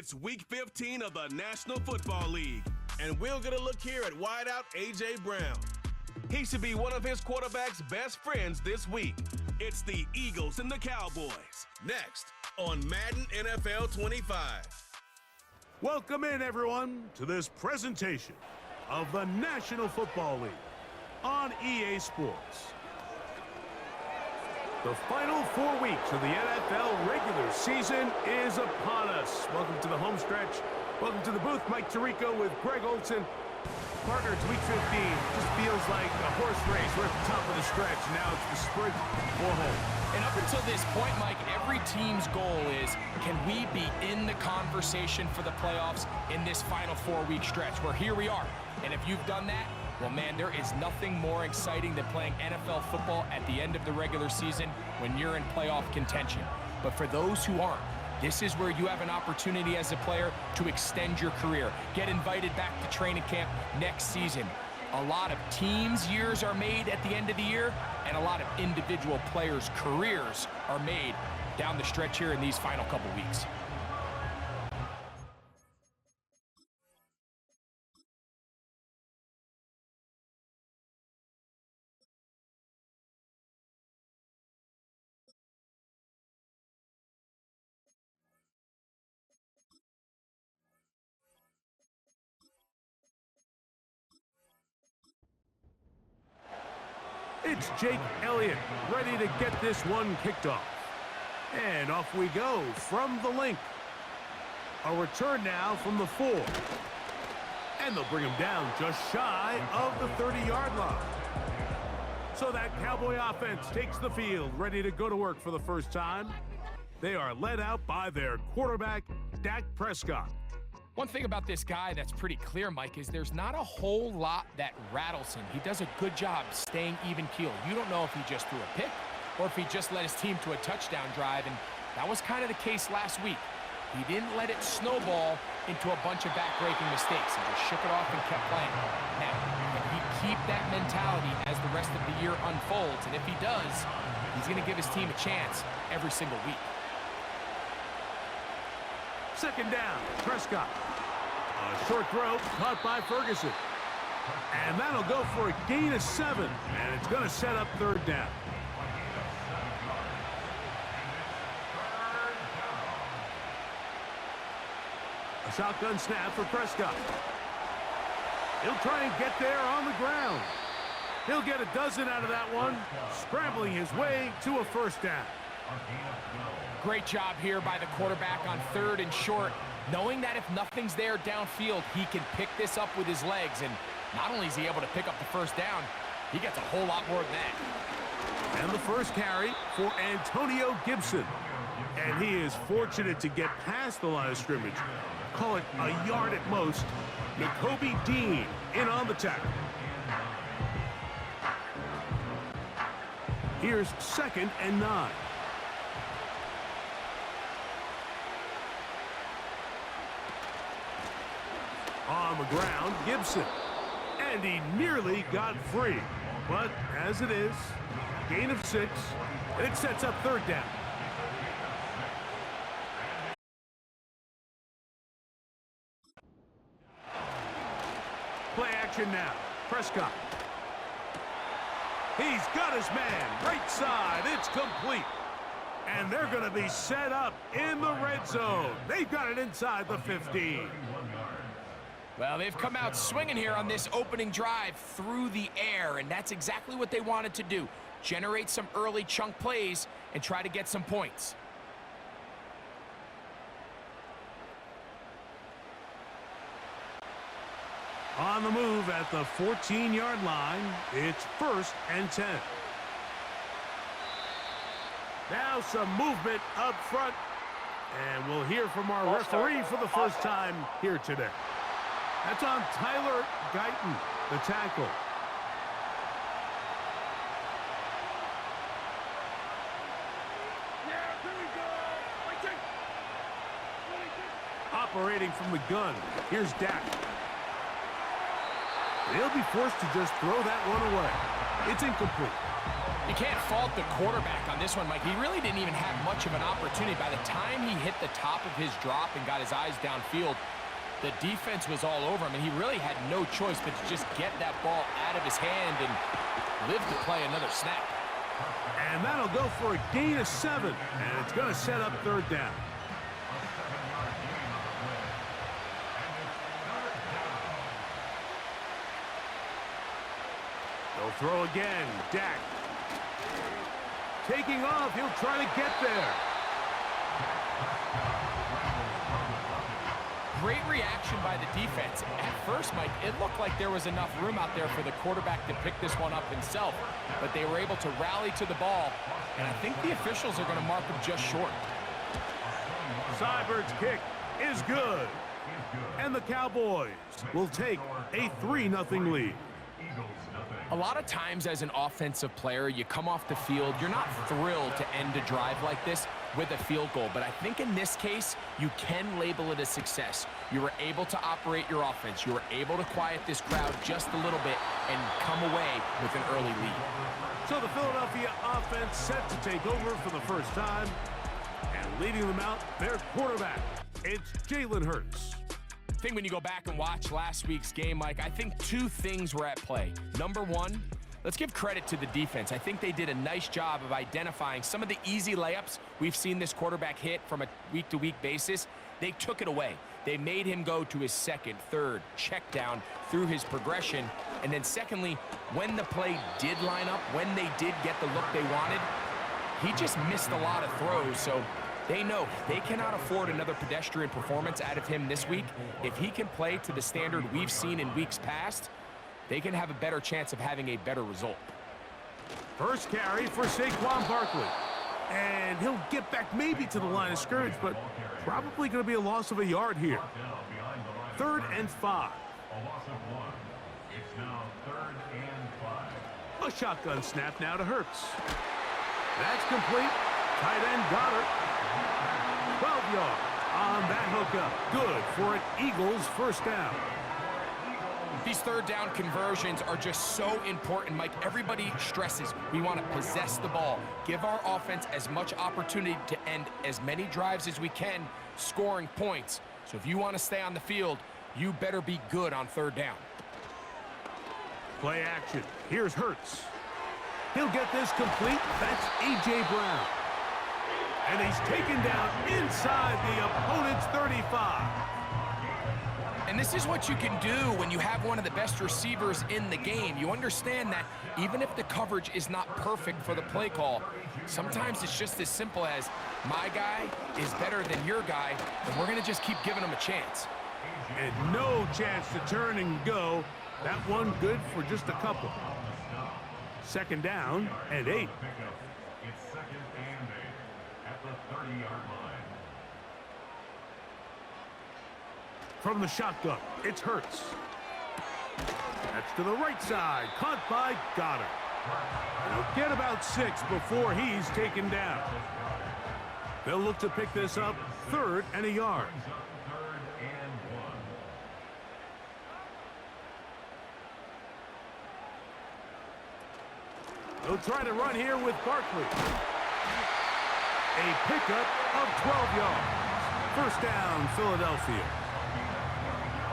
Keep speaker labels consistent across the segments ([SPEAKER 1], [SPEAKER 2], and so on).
[SPEAKER 1] It's Week 15 of the National Football League, and we'll get a look here at wideout A.J. Brown. He should be one of his quarterback's best friends this week. It's the Eagles and the Cowboys. Next on Madden NFL 25.
[SPEAKER 2] Welcome in, everyone, to this presentation of the National Football League on EA Sports. The final 4 weeks of the NFL regular season is upon us. Welcome to the home stretch. Welcome to the booth. Mike Tirico with Greg Olson. Partner, it's Week 15. Just feels like a horse race. We're at the top of the stretch. Now it's the sprint for home.
[SPEAKER 3] And up until this point, Mike, every team's goal is, can we be in the conversation for the playoffs in this final 4-week stretch? Where here we are. And if you've done that, well, man, there is nothing more exciting than playing NFL football at the end of the regular season when you're in playoff contention. But for those who aren't, this is where you have an opportunity as a player to extend your career, get invited back to training camp next season. A lot of teams' years are made at the end of the year, and a lot of individual players' careers are made down the stretch here in these final couple weeks.
[SPEAKER 2] It's Jake Elliott ready to get this one kicked off. And off we go from the link. A return now from the 4. And they'll bring him down just shy of the 30-yard line. So that Cowboy offense takes the field, ready to go to work for the first time. They are led out by their quarterback, Dak Prescott.
[SPEAKER 3] One thing about this guy that's pretty clear, Mike, is there's not a whole lot that rattles him. He does a good job staying even-keeled. You don't know if he just threw a pick or if he just led his team to a touchdown drive, and that was kind of the case last week. He didn't let it snowball into a bunch of back-breaking mistakes. He just shook it off and kept playing. Now, can he keep that mentality as the rest of the year unfolds? And if he does, he's going to give his team a chance every single week.
[SPEAKER 2] Second down, Prescott. A short throw caught by Ferguson. And that'll go for a gain of 7. And it's going to set up third down. A shotgun snap for Prescott. He'll try and get there on the ground. He'll get a dozen out of that one, scrambling his way to a first down.
[SPEAKER 3] Great job here by the quarterback on 3rd and short, knowing that if nothing's there downfield, he can pick this up with his legs. And not only is he able to pick up the first down, he gets a whole lot more than that.
[SPEAKER 2] And the first carry for Antonio Gibson. And he is fortunate to get past the line of scrimmage. Call it a yard at most. Nakobe Dean in on the tackle. Here's 2nd and 9. On the ground, Gibson. And he nearly got free. But as it is, gain of 6, and it sets up third down. Play action now. Prescott. He's got his man. Right side. It's complete. And they're going to be set up in the red zone. They've got it inside the 15.
[SPEAKER 3] Well, they've come out swinging here on this opening drive through the air, and that's exactly what they wanted to do. Generate some early chunk plays and try to get some points.
[SPEAKER 2] On the move at the 14-yard line, it's 1st and 10. Now some movement up front, and we'll hear from our referee for the first time here today. That's on Tyler Guyton, the tackle. Operating from the gun, here's Dak. He'll be forced to just throw that one away. It's incomplete.
[SPEAKER 3] You can't fault the quarterback on this one, Mike. He really didn't even have much of an opportunity. By the time he hit the top of his drop and got his eyes downfield, the defense was all over him, and he really had no choice but to just get that ball out of his hand and live to play another snap.
[SPEAKER 2] And that'll go for a gain of 7, and it's going to set up third down. They'll throw again. Dak. Taking off, he'll try to get there.
[SPEAKER 3] Great reaction by the defense. At first, Mike, it looked like there was enough room out there for the quarterback to pick this one up himself, but they were able to rally to the ball, and I think the officials are going to mark him just short.
[SPEAKER 2] Seibert's kick is good, and the Cowboys will take a 3-0 lead.
[SPEAKER 3] A lot of times as an offensive player, you come off the field, you're not thrilled to end a drive like this with a field goal. But I think in this case, you can label it a success. You were able to operate your offense. You were able to quiet this crowd just a little bit and come away with an early lead.
[SPEAKER 2] So the Philadelphia offense set to take over for the first time. And leading them out, their quarterback, it's Jalen Hurts.
[SPEAKER 3] I think when you go back and watch last week's game, Mike, I think two things were at play. Number one, let's give credit to the defense. I think they did a nice job of identifying some of the easy layups we've seen this quarterback hit from a week-to-week basis. They took it away. They made him go to his second, third, check down through his progression. And then secondly, when the play did line up, when they did get the look they wanted, he just missed a lot of throws. So they know they cannot afford another pedestrian performance out of him this week. If he can play to the standard we've seen in weeks past, they can have a better chance of having a better result.
[SPEAKER 2] First carry for Saquon Barkley. And he'll get back maybe to the line of scrimmage, but probably going to be a loss of a yard here. 3rd and 5. A shotgun snap now to Hurts. That's complete. Tight end Goddard. 12 yards on that hookup. Good for an Eagles first down.
[SPEAKER 3] These third down conversions are just so important, Mike. Everybody stresses we want to possess the ball, give our offense as much opportunity to end as many drives as we can, scoring points. So if you want to stay on the field, you better be good on third down.
[SPEAKER 2] Play action. Here's Hurts. He'll get this complete. That's A.J. Brown. And he's taken down inside the opponent's 35.
[SPEAKER 3] And this is what you can do when you have one of the best receivers in the game. You understand that even if the coverage is not perfect for the play call, sometimes it's just as simple as my guy is better than your guy, and we're going to just keep giving him a chance.
[SPEAKER 2] And no chance to turn and go. That one good for just a couple. 2nd down and 8.
[SPEAKER 4] It's 2nd and 8 at the 30-yard line.
[SPEAKER 2] From the shotgun, it's Hurts. That's to the right side, caught by Goddard. He'll get about 6 before he's taken down. They'll look to pick this up 3rd and a yard. They'll try to run here with Barkley. A pickup of 12 yards. First down, Philadelphia.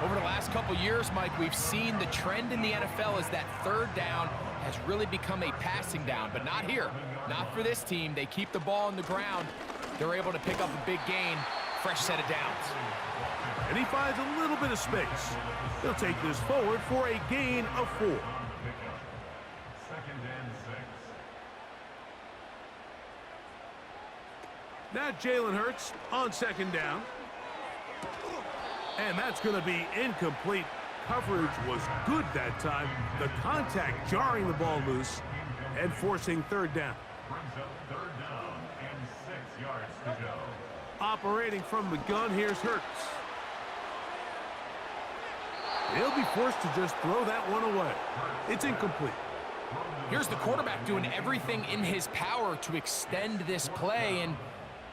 [SPEAKER 3] Over the last couple years, Mike, we've seen the trend in the NFL is that third down has really become a passing down, but not here. Not for this team. They keep the ball on the ground. They're able to pick up a big gain. Fresh set of downs.
[SPEAKER 2] And he finds a little bit of space. They'll take this forward for a gain of 4.
[SPEAKER 4] 2nd and 6.
[SPEAKER 2] Now Jalen Hurts on 2nd down. And that's going to be incomplete. Coverage was good that time. The contact jarring the ball loose and forcing 3rd down.
[SPEAKER 4] Brings up 3rd down and 6 yards to go.
[SPEAKER 2] Operating from the gun, here's Hurts. He'll be forced to just throw that one away. It's incomplete.
[SPEAKER 3] Here's the quarterback doing everything in his power to extend this play, and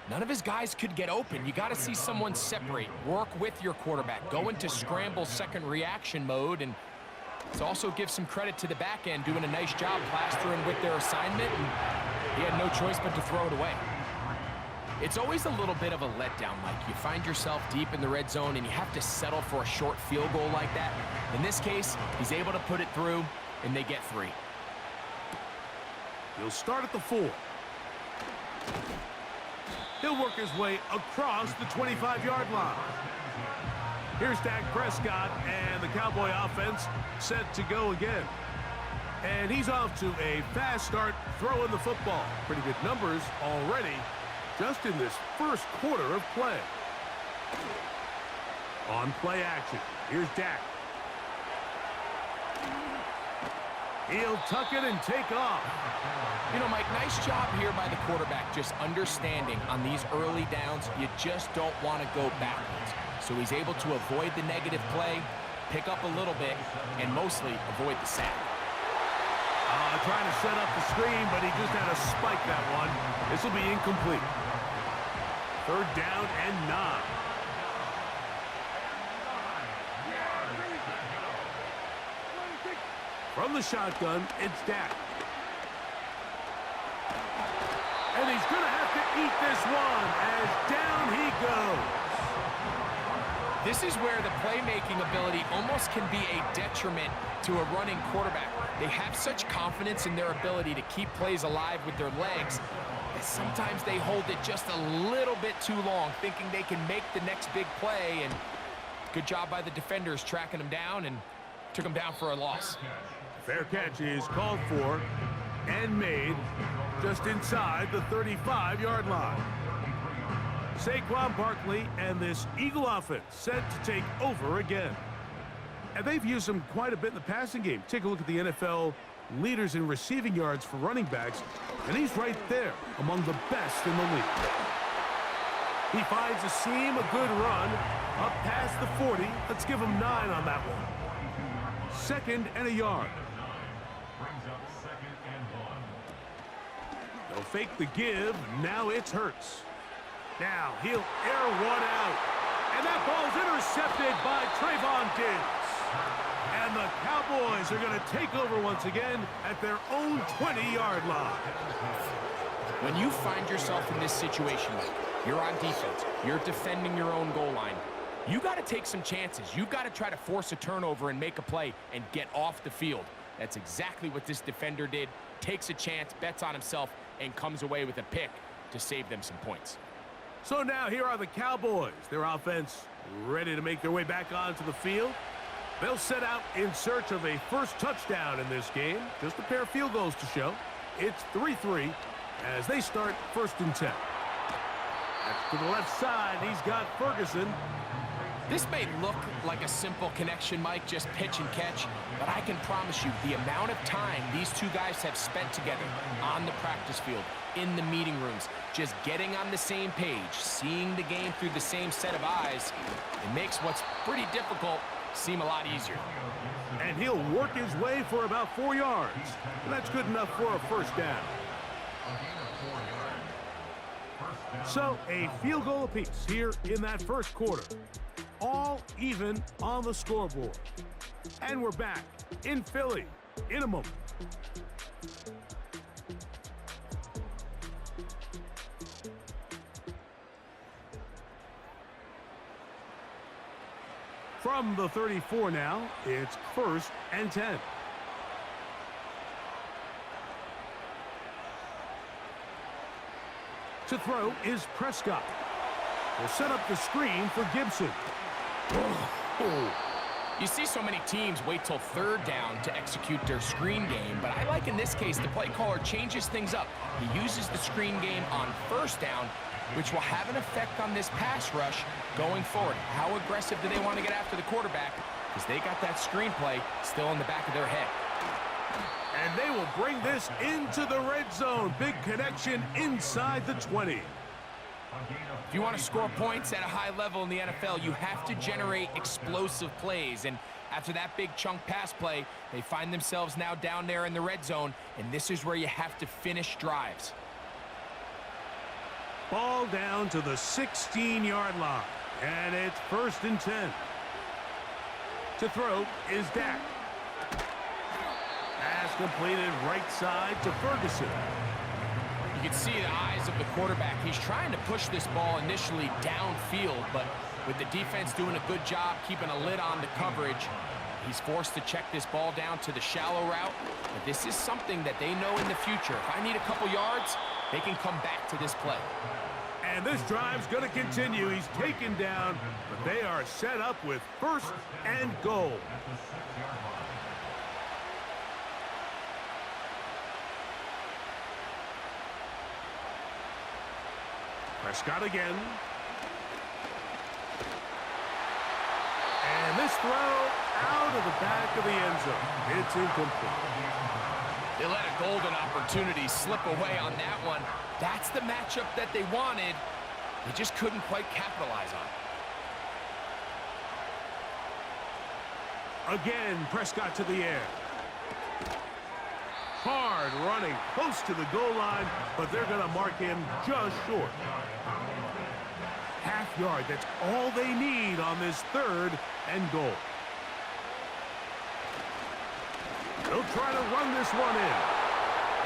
[SPEAKER 3] none of his guys could get open. You got to see someone separate, work with your quarterback, go into scramble second reaction mode, and Let's also give some credit to the back end, doing a nice job plastering with their assignment, and he had no choice but to throw it away. It's always a little bit of a letdown, Mike. You find yourself deep in the red zone, and you have to settle for a short field goal like that. In this case, he's able to put it through, and they get 3.
[SPEAKER 2] He'll start at the 4. He'll work his way across the 25-yard line. Here's Dak Prescott, and the Cowboy offense set to go again. And he's off to a fast start throwing the football. Pretty good numbers already just in this first quarter of play. On play action, here's Dak. He'll tuck it and take off.
[SPEAKER 3] You know, Mike, nice job here by the quarterback, just understanding on these early downs, you just don't want to go backwards. So he's able to avoid the negative play, pick up a little bit, and mostly avoid the sack.
[SPEAKER 2] Trying to set up the screen, but he just had to spike that one. This will be incomplete. 3rd down and 9. From the shotgun, it's Dak. And he's going to have to eat this one as down he goes.
[SPEAKER 3] This is where the playmaking ability almost can be a detriment to a running quarterback. They have such confidence in their ability to keep plays alive with their legs that sometimes they hold it just a little bit too long, thinking they can make the next big play. And good job by the defenders tracking him down and took him down for a loss.
[SPEAKER 2] Fair catch is called for and made just inside the 35-yard line. Saquon Barkley and this Eagle offense set to take over again. And they've used him quite a bit in the passing game. Take a look at the NFL leaders in receiving yards for running backs, and he's right there among the best in the league. He finds a seam, a good run, up past the 40. Let's give him 9 on that one. 2nd and a yard. They'll fake the give. Now it's Hurts. Now he'll air one out. And that ball's intercepted by Trayvon Diggs. And the Cowboys are going to take over once again at their own 20-yard line.
[SPEAKER 3] When you find yourself in this situation, you're on defense, you're defending your own goal line, you got to take some chances. You've got to try to force a turnover and make a play and get off the field. That's exactly what this defender did. Takes a chance, bets on himself, and comes away with a pick to save them some points.
[SPEAKER 2] So now here are the Cowboys. Their offense ready to make their way back onto the field. They'll set out in search of a first touchdown in this game. Just a pair of field goals to show. It's 3-3 as they start 1st and 10. That's to the left side. He's got Ferguson.
[SPEAKER 3] This may look like a simple connection, Mike, just pitch and catch, but I can promise you the amount of time these two guys have spent together on the practice field, in the meeting rooms, just getting on the same page, seeing the game through the same set of eyes, it makes what's pretty difficult seem a lot easier.
[SPEAKER 2] And he'll work his way for about 4 yards. And that's good enough for a first down. So a field goal apiece here in that first quarter. All even on the scoreboard. And we're back in Philly in a moment. From the 34 now, it's 1st and 10. To throw is Prescott. Will set up the screen for Gibson.
[SPEAKER 3] You see so many teams wait till 3rd down to execute their screen game, but I like in this case the play caller changes things up. He uses the screen game on 1st down, which will have an effect on this pass rush going forward. How aggressive do they want to get after the quarterback? Because they got that screen play still in the back of their head.
[SPEAKER 2] And they will bring this into the red zone. Big connection inside the 20.
[SPEAKER 3] If you want to score points at a high level in the NFL, you have to generate explosive plays. And after that big chunk pass play, they find themselves now down there in the red zone, and this is where you have to finish drives.
[SPEAKER 2] Ball down to the 16-yard line, and it's 1st and 10. To throw is Dak. completed right side to Ferguson.
[SPEAKER 3] You can see the eyes of the quarterback. He's trying to push this ball initially downfield, but with the defense doing a good job keeping a lid on the coverage, he's forced to check this ball down to the shallow route. But this is something that they know in the future. If I need a couple yards, they can come back to this play.
[SPEAKER 2] And this drive's going to continue. He's taken down, but they are set up with 1st and goal. Prescott again. And this throw out of the back of the end zone. It's incomplete.
[SPEAKER 3] They let a golden opportunity slip away on that one. That's the matchup that they wanted. They just couldn't quite capitalize on it.
[SPEAKER 2] Again, Prescott to the air. Hard running close to the goal line, but they're going to mark him just short. Half yard, that's all they need on this 3rd and goal. They'll try to run this one in.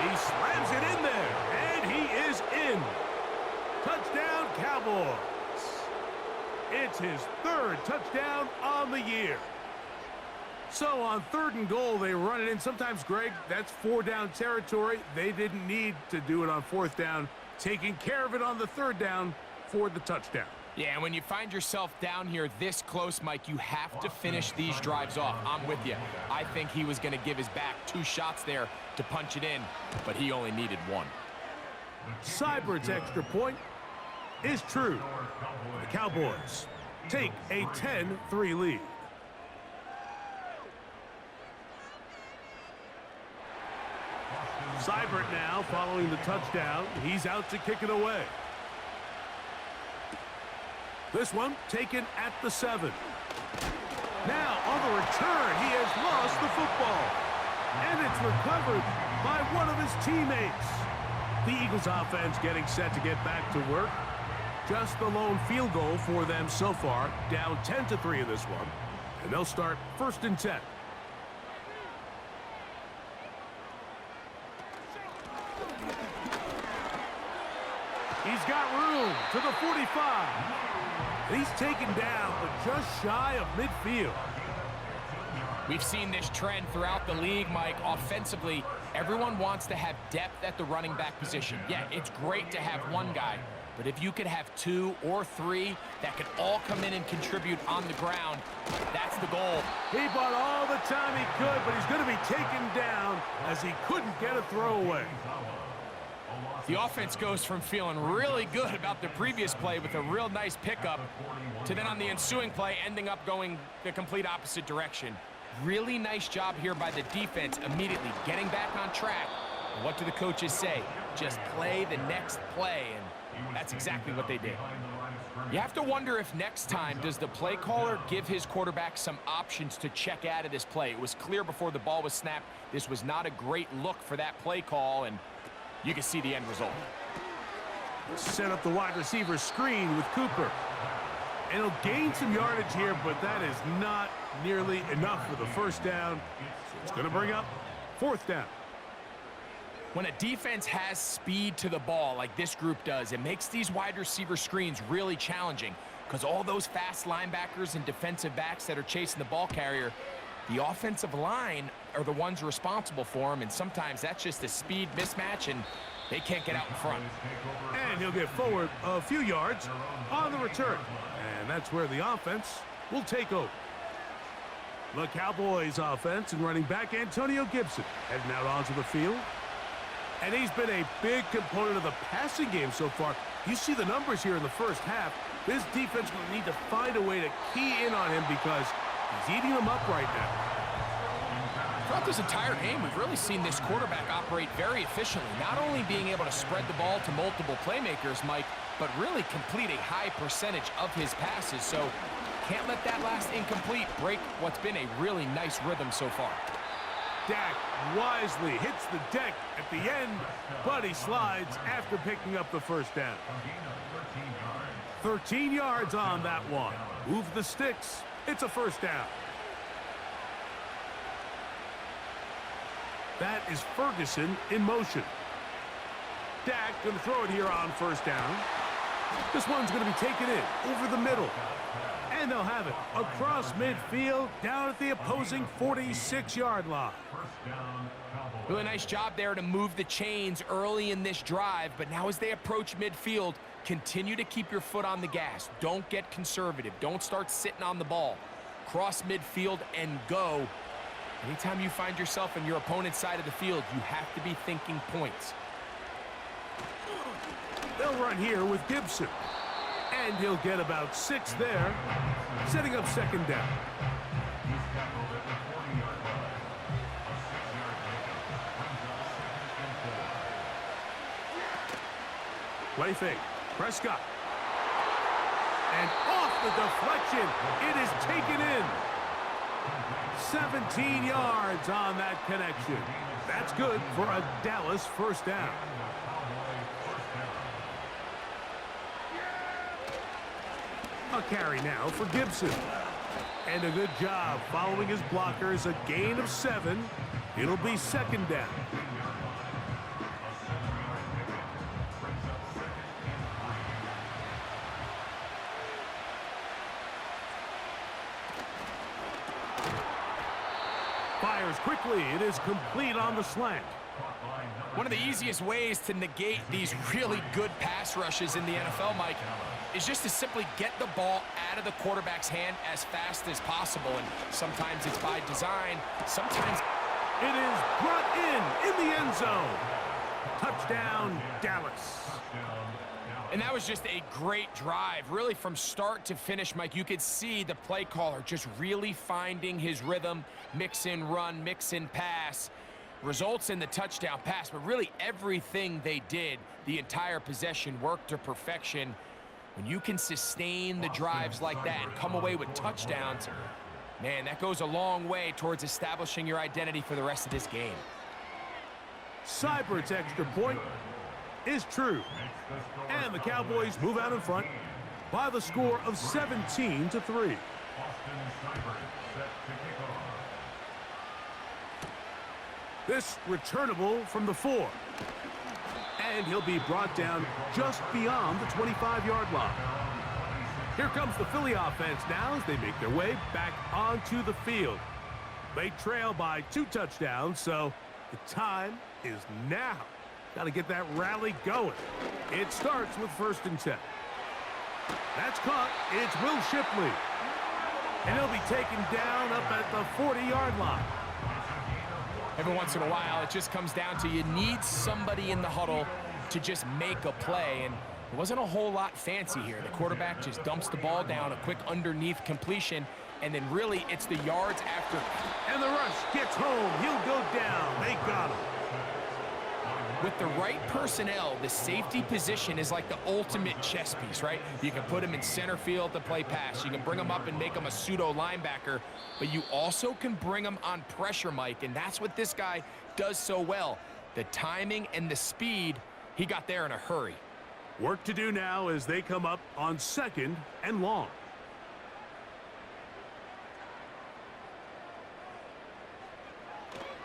[SPEAKER 2] He slams it in there, and he is in. Touchdown, Cowboys. It's his 3rd touchdown on the year. So on 3rd and goal, they run it in. Sometimes, Greg, that's 4-down territory. They didn't need to do it on 4th down. Taking care of it on the 3rd down for the touchdown.
[SPEAKER 3] Yeah, and when you find yourself down here this close, Mike, you have to finish these drives off. I'm with you. I think he was going to give his back 2 shots there to punch it in, but he only needed 1.
[SPEAKER 2] Seibert's extra point is true. The Cowboys take a 10-3 lead. Seibert now following the touchdown. He's out to kick it away. This one taken at the 7. Now on the return, he has lost the football. And it's recovered by one of his teammates. The Eagles offense getting set to get back to work. Just the lone field goal for them so far. Down 10-3 in this one. And they'll start 1st and 10. He's got room to the 45. He's taken down, but just shy of midfield.
[SPEAKER 3] We've seen this trend throughout the league, Mike. Offensively, everyone wants to have depth at the running back position. Yeah, it's great to have one guy, but if you could have 2 or 3 that could all come in and contribute on the ground, that's the goal.
[SPEAKER 2] He bought all the time he could, but he's going to be taken down as he couldn't get a throwaway.
[SPEAKER 3] The offense goes from feeling really good about the previous play with a real nice pickup to then on the ensuing play ending up going the complete opposite direction. Really nice job here by the defense immediately getting back on track. And what do the coaches say? Just play the next play, and that's exactly what they did. You have to wonder if next time does the play caller give his quarterback some options to check out of this play. It was clear before the ball was snapped this was not a great look for that play call, and you can see the end result.
[SPEAKER 2] Set up the wide receiver screen with Cooper. And he'll gain some yardage here, but that is not nearly enough for the 1st down. So it's going to bring up 4th down.
[SPEAKER 3] When a defense has speed to the ball like this group does, it makes these wide receiver screens really challenging because all those fast linebackers and defensive backs that are chasing the ball carrier, the offensive line are the ones responsible for them, and sometimes that's just a speed mismatch, and they can't get out in front.
[SPEAKER 2] And he'll get forward a few yards on the return. And that's where the offense will take over. The Cowboys offense and running back Antonio Gibson heading out onto the field. And he's been a big component of the passing game so far. You see the numbers here in the 1st half. This defense will need to find a way to key in on him because he's eating them up right now.
[SPEAKER 3] Throughout this entire game, we've really seen this quarterback operate very efficiently, not only being able to spread the ball to multiple playmakers, Mike, but really complete a high percentage of his passes. So can't let that last incomplete break what's been a really nice rhythm so far.
[SPEAKER 2] Dak wisely hits the deck at the end, but he slides after picking up the 1st down. 13 yards on that one. Move the sticks. It's a 1st down. That is Ferguson in motion. Dak going to throw it here on first down. This one's going to be taken in over the middle. And they'll have it across midfield down at the opposing 46-yard line.
[SPEAKER 3] Really nice job there to move the chains early in this drive, but now as they approach midfield, continue to keep your foot on the gas. Don't get conservative. Don't start sitting on the ball. Cross midfield and go. Anytime you find yourself on your opponent's side of the field, you have to be thinking points.
[SPEAKER 2] They'll run here with Gibson. And he'll get about 6 there, setting up second down.
[SPEAKER 4] He's tackled at the 40-yard line. A 6-yard pickup brings up second and 4.
[SPEAKER 2] Play fake. Prescott. And off the deflection. It is taken in. 17 yards on that connection. That's good for a Dallas first down. A carry now for Gibson. And a good job following his blockers. A gain of 7. It'll be second down. Fires quickly. It is complete on the slant.
[SPEAKER 3] One of the easiest ways to negate these really good pass rushes in the NFL, Mike, is just to simply get the ball out of the quarterback's hand as fast as possible. And sometimes it's by design. Sometimes
[SPEAKER 2] it is brought in the end zone. Touchdown, Dallas.
[SPEAKER 3] And that was just a great drive. Really from start to finish, Mike, you could see the play caller just really finding his rhythm. Mix in run, mix in pass. Results in the touchdown pass, but really everything they did, the entire possession worked to perfection. When you can sustain the drives like that and come away with touchdowns, man, that goes a long way towards establishing your identity for the rest of this game.
[SPEAKER 2] Seibert's extra point is true. And the Cowboys move out in front by the score of 17-3.
[SPEAKER 4] Austin Seibert set to kick off.
[SPEAKER 2] This returnable from the 4. And he'll be brought down just beyond the 25-yard line. Here comes the Philly offense now as they make their way back onto the field. They trail by 2 touchdowns, so the time is now. Got to get that rally going. It starts with 1st and 10. That's caught. It's Will Shipley. And he'll be taken down up at the 40-yard line.
[SPEAKER 3] Every once in a while, it just comes down to you need somebody in the huddle to just make a play. And it wasn't a whole lot fancy here. The quarterback just dumps the ball down, a quick underneath completion, and then really it's the yards after.
[SPEAKER 2] And the rush gets home. He'll go down. They got him.
[SPEAKER 3] With the right personnel, the safety position is like the ultimate chess piece, right? You can put him in center field to play pass. You can bring him up and make him a pseudo linebacker, but you also can bring him on pressure, Mike, and that's what this guy does so well. The timing and the speed, he got there in a hurry.
[SPEAKER 2] Work to do now as they come up on 2nd and long.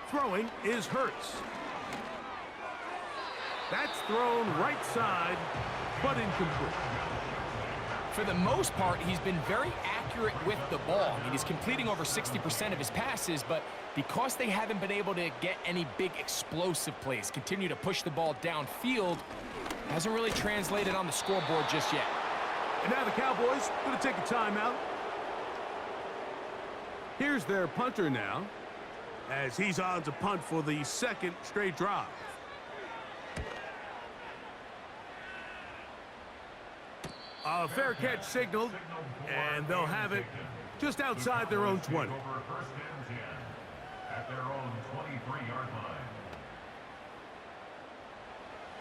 [SPEAKER 2] Throwing is Hurts. That's thrown right side, but incomplete.
[SPEAKER 3] For the most part, he's been very accurate with the ball. I mean, he's completing over 60% of his passes, but because they haven't been able to get any big explosive plays, continue to push the ball downfield, hasn't really translated on the scoreboard just yet.
[SPEAKER 2] And now the Cowboys going to take a timeout. Here's their punter now, as he's on to punt for the 2nd straight drive. A fair catch signaled, and they'll have it just outside their own 20.
[SPEAKER 4] At their own 23-yard line.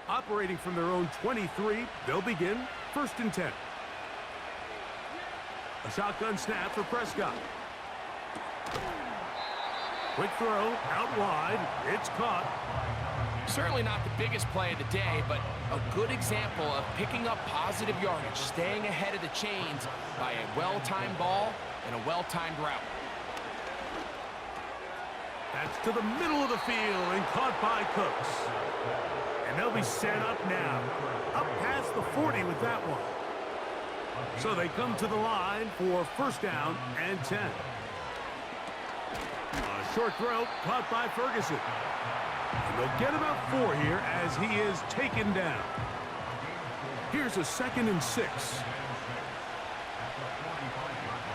[SPEAKER 2] Operating from their own 23, they'll begin 1st and 10. A shotgun snap for Prescott. Quick throw out wide. It's caught.
[SPEAKER 3] Certainly not the biggest play of the day, but a good example of picking up positive yardage, staying ahead of the chains by a well-timed ball and a well-timed route.
[SPEAKER 2] That's to the middle of the field and caught by Cooks. And they'll be set up now. Up past the 40 with that one. So they come to the line for first down and 10. A short throw caught by Ferguson. And they'll get about 4 here as he is taken down. Here's a 2nd and 6.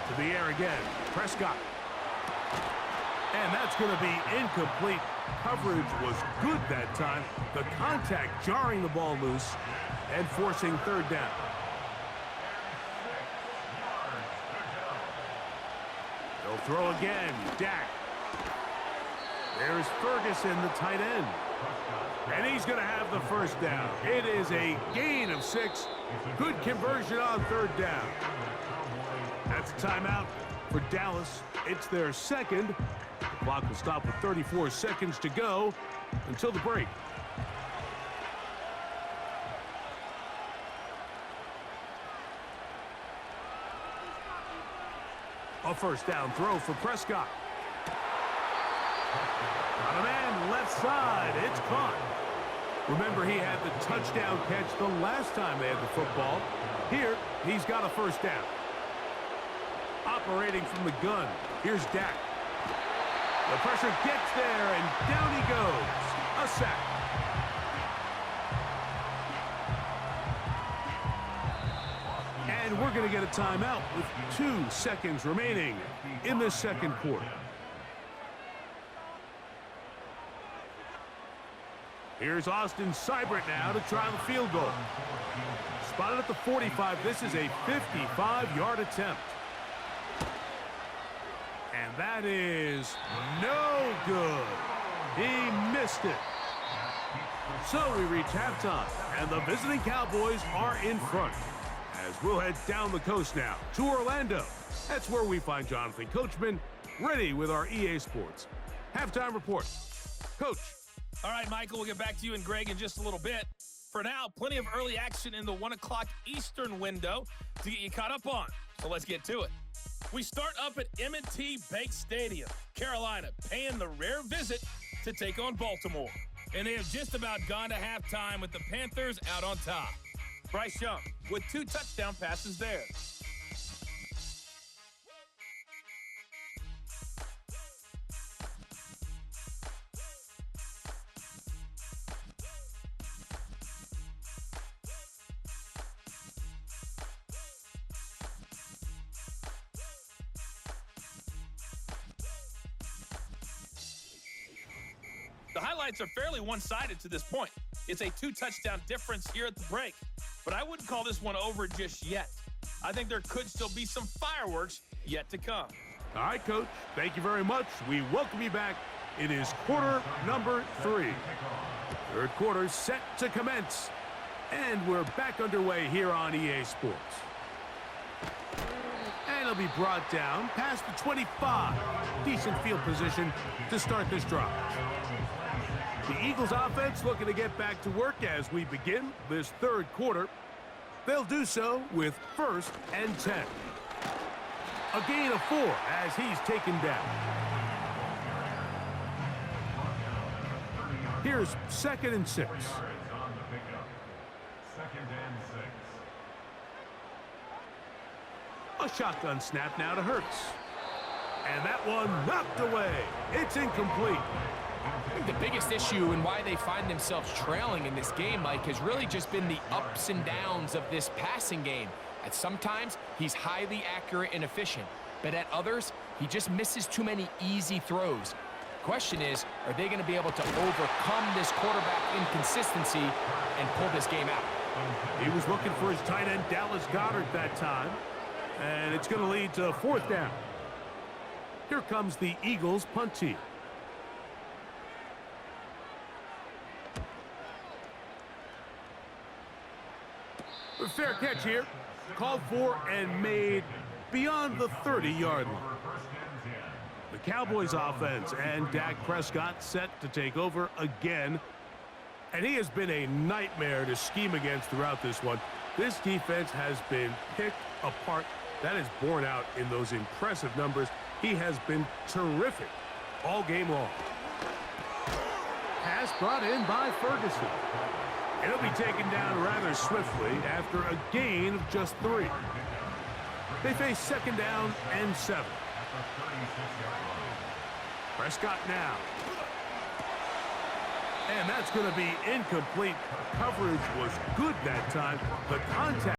[SPEAKER 2] To the air again. Prescott. And that's going to be incomplete. Coverage was good that time. The contact jarring the ball loose and forcing 3rd down. They'll throw again. Dak. There's Ferguson, the tight end. And he's going to have the first down. It is a gain of 6. Good conversion on 3rd down. That's a timeout for Dallas. It's their 2nd. The clock will stop with 34 seconds to go until the break. A first down throw for Prescott. Got a man left side. It's caught. Remember, he had the touchdown catch the last time they had the football. Here, he's got a first down. Operating from the gun, here's Dak. The pressure gets there, and down he goes. A sack. And we're going to get a timeout with 2 seconds remaining in the 2nd quarter. Here's Austin Seibert now to try the field goal. Spotted at the 45. This is a 55-yard attempt. And that is no good. He missed it. So we reach halftime, and the visiting Cowboys are in front. As we'll head down the coast now to Orlando. That's where we find Jonathan Coachman ready with our EA Sports halftime report. Coach.
[SPEAKER 5] All right, Michael, we'll get back to you and Greg in just a little bit. For now, plenty of early action in the 1 o'clock Eastern window to get you caught up on. So let's get to it. We start up at M&T Bank Stadium, Carolina, paying the rare visit to take on Baltimore. And they have just about gone to halftime with the Panthers out on top. Bryce Young with 2 touchdown passes there. The highlights are fairly one-sided to this point. It's a 2-touchdown difference here at the break, but I wouldn't call this one over just yet. I think there could still be some fireworks yet to come.
[SPEAKER 2] All right, Coach. Thank you very much. We welcome you back. It is quarter number 3. 3rd quarter set to commence, and we're back underway here on EA Sports. And it'll be brought down past the 25. Decent field position to start this drive. The Eagles offense looking to get back to work as we begin this 3rd quarter. They'll do so with 1st and 10. A gain of 4 as he's taken down. Here's 2nd and 6. A shotgun snap now to Hurts. And that one knocked away. It's incomplete.
[SPEAKER 3] I think the biggest issue and why they find themselves trailing in this game, Mike, has really just been the ups and downs of this passing game. At sometimes, he's highly accurate and efficient, but at others, he just misses too many easy throws. Question is, are they going to be able to overcome this quarterback inconsistency and pull this game out?
[SPEAKER 2] He was looking for his tight end, Dallas Goedert, that time, and it's going to lead to 4th down. Here comes the Eagles punt team. Fair catch here. Called for and made beyond the 30-yard line. The Cowboys offense and Dak Prescott set to take over again. And he has been a nightmare to scheme against throughout this one. This defense has been picked apart. That is borne out in those impressive numbers. He has been terrific all game long. Pass brought in by Ferguson. It'll be taken down rather swiftly after a gain of just 3. They face second down and 7. Prescott now. And that's going to be incomplete. Coverage was good that time. The contact